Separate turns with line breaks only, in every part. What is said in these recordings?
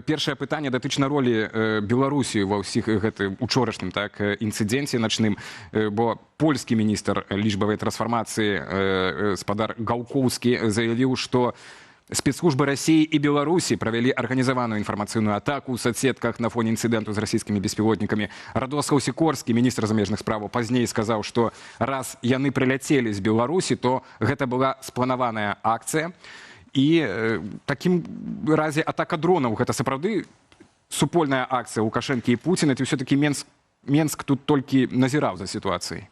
Першае пытанне датычна ролі Беларусі ва ўсіх гэтым учорашнім інцыдэнце начным, бо польскі міністр лічбавай трансфармацыі спадар Гаўкоўскі заявіў, што спецслужбы России и Беларуси провели организованную информационную атаку в соцсетках на фоне инцидента с российскими беспилотниками. Радослав Сикорский, министр замежных справ, позднее сказал, что раз яны прилетели с Беларуси, то это была спланованная акция. И в таким разе атака дронов, это сапраўды супольная акция Лукашенко и Путина, это все-таки Менск тут только назирал за ситуацией.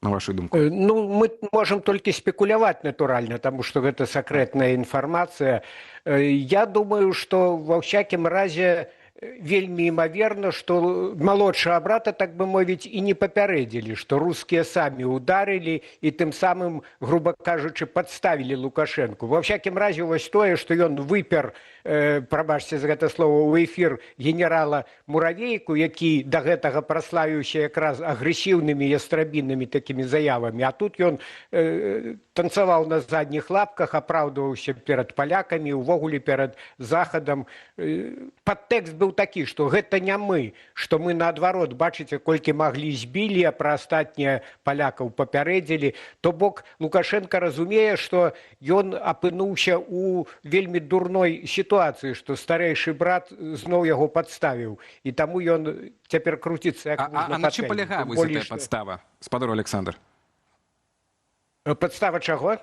На вашу думку?
Ну, мы можем только спекуляваць, натуральна, потому что это секретная информация. Я думаю, что во всяком разе вельмі імаверна, что малодшага брата, так бы мовіць, і не папярэдзілі, что русские сами ударили и тем самым, грубо кажучи, подставили Лукашенко. Во всяком разе вось тое, что ён выпер, прабачце за гэта слово, у эфир генерала Муравейку, які до гэтага праславіўся якраз агрэсіўнымі ястрабіннымі такими заявами, а тут ён танцаваў на задніх лапках, апраўдваўся перад палякамі, увогуле перад захадам. Падтэкст быў такі, што гэта не мы, што мы наадварот, бачыце, колькі маглі збілі, а пра астатнія палякаў папярэдзілі. То бок Лукашенко разумее, што ён апынуўся ў вельмі дурной сітуацыі, што старэйшы брат зноў яго падставіў. І таму ён цяпер круціцца як можна.
А на чым палягае гэтая падстава, спадар Александр?
Падстава чаго?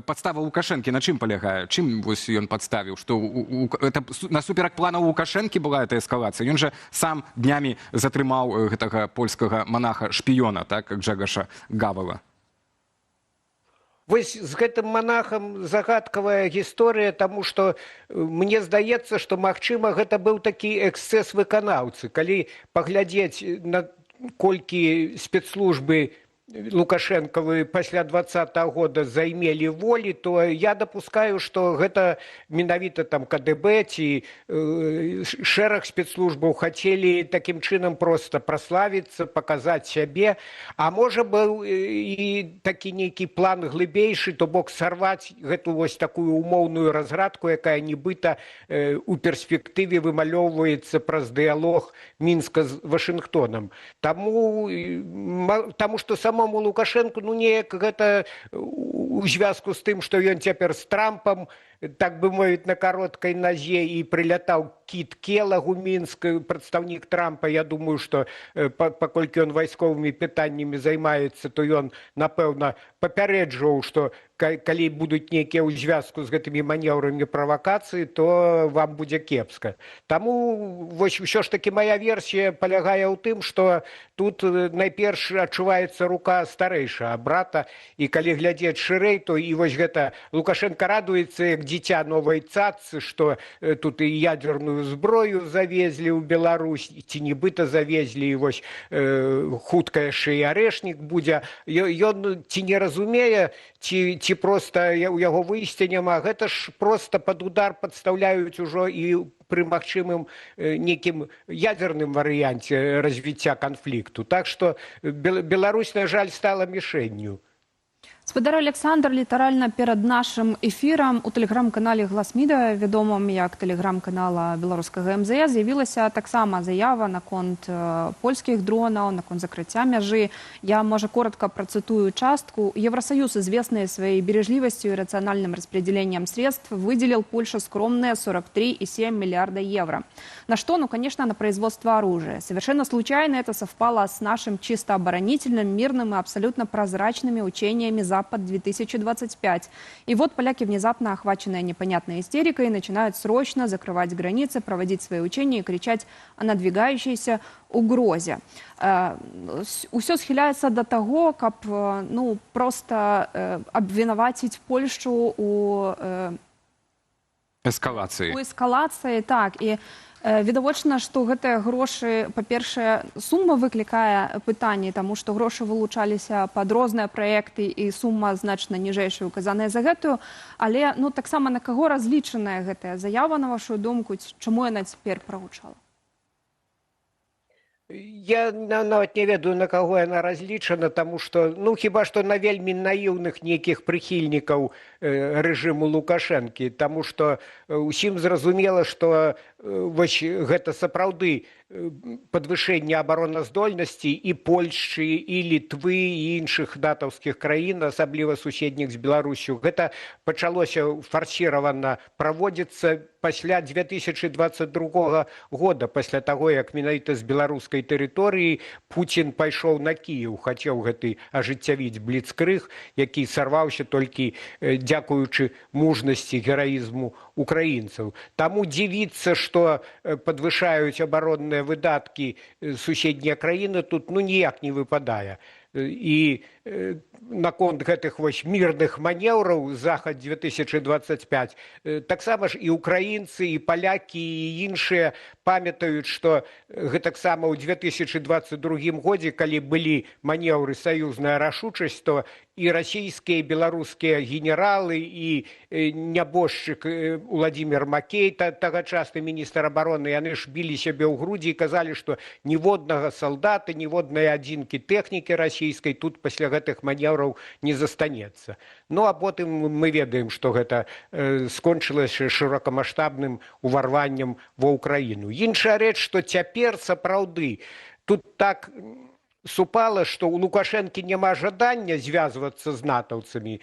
Подстава Лукашенко на чым палягае? Чым вось ён падставіў? Што это насуперак планаў Лукашенко была эта эскалацыя? Ён жа сам днямі затрымаў гэтага польскага манаха-шпіёна, так, Гжэгаша Гавала.
Вось з гэтым манахам загадкавая гісторыя, таму што мне здаецца, што, магчыма, гэта быў такі эксцэс выканаўцы. Калі паглядзець на колькі спецслужбы Лукашенковы пасля 20-го года займелі волі, то я дапускаю, што гэта менавіта там КДБ ці шэраг спецслужбаў хацелі такім чынам проста праславіцца, паказаць сябе, а можа быў і такі нейкі план глыбейшы, то бок сарваць гэту вось такую умоўную разградку, якая нібыта у перспектыве вымалёўваецца праз дыялог Мінска з Вашынгтонам. Таму што самому Лукашенко, ну неяк гэта у звязку з тым, што ён цяпер з Трампам, так бы мовіць, на кароткай назе і прылятаў Кіт Келаг у Мінск, прадстаўнік Трампа. Я думаю, што паколькі ён вайсковымі пытаннямі займаецца, то ён, напэўна, папярэджваў, што калі будуць нейкія ў звязку з гэтымі манеўрамі правакацыі, то вам будзе кепска. Таму вось усё ж такі моя версія палягае ў тым, што тут найперш адчуваецца рука старэйшага брата, і калі глядзець шырэй, то і вось гэта Лукашенко радуецца, як дзіця новай цацы, што тут і ядерную зброю завезлі ў Беларусь, ці нібыта завезлі, і вось хутка яшчэ і арэшнік будзе. Ён ці не разумее, ці проста у яго выйсця няма. Гэта ж проста пад удар падстаўляюць ужо і пры магчымым нейкім ядерным варыянце развіцця канфлікту. Так што Беларусь, на жаль, стала мішэнню.
Спадар Александр, літаральна перад нашым эфірам у тэлеграм-канале «Глас Медыа», вядомым як тэлеграм-канала беларускага МЗС, з'явілася таксама заява наконт польскіх дронаў, наконт закрыцця мяжы. Я, можа, коротко процитую частку. Евросоюз, известный своей бережливостью и рациональным распределением средств, выделил Польше скромные 43,7 миллиарда евро. На что? Ну, конечно, на производство оружия. Совершенно случайно это совпало с нашим чисто оборонительным, мирным и абсолютно прозрачными учениями «Запад-2025». И вот поляки, внезапно охваченные непонятной истерикой, начинают срочно закрывать границы, проводить свои учения и кричать о надвигающейся угрозе. Усё схіляецца до того, каб ну, просто абвінаваціць Польшу у
эскалацыі.
У эскалацыі, так. І відавочна, што гэтыя грошы, па-першае, сума выклікае пытанні, таму што грошы вылучаліся пад розныя праекты і сума значна ніжэйшая указаная за гэтую, але ну, таксама на каго разлічаная гэтая заява, на вашу думку, чаму яна цяпер прагучала?
Я нават не ведаю, на каго яна разлічана, таму што ну хіба што на вельмі наіўных нейкіх прыхільнікаў рэжыму Лукашэнкі, таму што усім зразумела, што вось гэта сапраўды падвышэнне абароназдольнасці і Польшчы, і Літвы, і іншых натаўскіх краін, асабліва суседніх з Беларусю. Гэта пачалося фарсіравана праводзіцца пасля 2022 года, пасля таго, як менавіта з беларускай тэрыторыі Пуцін пайшоў на Кіеў, хацеў гэты ажыццявіць бліцкрыг, які сарваўся толькі дзякуючы мужнасці, гераізму украінцаў. Таму дзівіцца, што падвышаюць абаронныя выдаткі суседнія краіны, тут ну ніяк не выпадае. І наконт гэтых вось мірных манеўраў Захад 2025 таксама ж і украінцы, і палякі, і іншыя памятаюць, што гэтаксама ў 2022 годзе, калі былі манеўры саюзная рашучасць, то і расійскія, і беларускія генералы, і нябожчык Уладзімір Макей, тагачасны міністр абароны, яны ж білі сябе ў грудзі і казалі, што ніводнага салдата, ніводнай адзінкі тэхнікі расійскай тут пасля гэтых манеўраў не застанецца. Ну а потым мы ведаем, што гэта скончылася шырокамаштабным уварваннем ва ўкраіну. Іншая рэч, што цяпер сапраўды тут так супала, што ў Лукашэнкі няма жадання звязвацца з натаўцамі,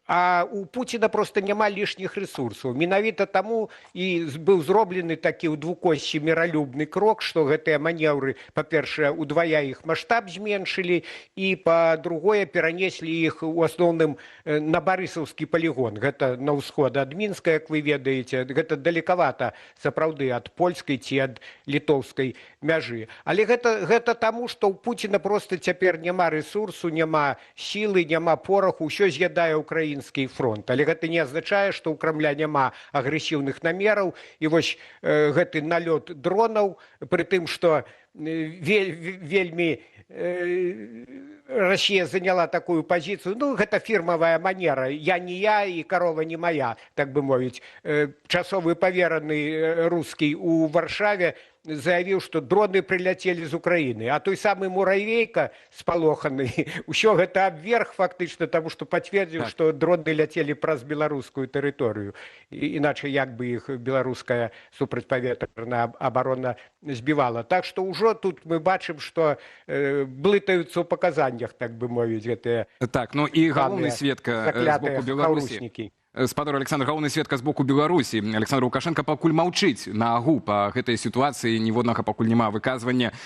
а у Пуціна проста няма лішніх рэсурсаў. Менавіта таму і быў зроблены такі ў двукосці міралюбны крок, што гэтыя манеўры, па-першае, удвая іх маштаб зменшылі, і па-другое, перанеслі іх у асноўным на барысаўскі палігон. Гэта на ўсход ад Мінска, як вы ведаеце, гэта далекавата сапраўды ад польскай ці ад літоўскай мяжы. Але гэта таму, што ў Пуціна проста цяпер няма рэсурсу, няма сілы, няма пораху, ўсё з'ядае украінскі фронт. Але гэта не азначае, што ў Крамля няма агрэсіўных намераў. І вось гэты налёт дронаў, пры тым, што вельмі Расія заняла такую пазіцыю, ну, гэта фірмавая манера, я не я і карова не моя, так бы мовіць. Часовы павераны рускі ў Варшаве заявіў, што дроны прыляцелі з Украіны, а той самы Муравейка спалоханы ўсё гэта абверг фактычна, таму што пацвердзіў, што дроны ляцелі праз беларускую тэрыторыю, іначай як бы іх беларуская супрацьпаветраная абарона збівала. Так што ўжо тут мы бачым, што блытаюцца ў паказаннях, так бы мовіць, гэтыя
так, ну і галоўны сведка з боку Беларусі. Спадар Александр, галоўны сведка з боку Беларусі. Александр Лукашенко пакуль маўчыць на агу па гэтай сітуацыі, ніводнага пакуль няма выказвання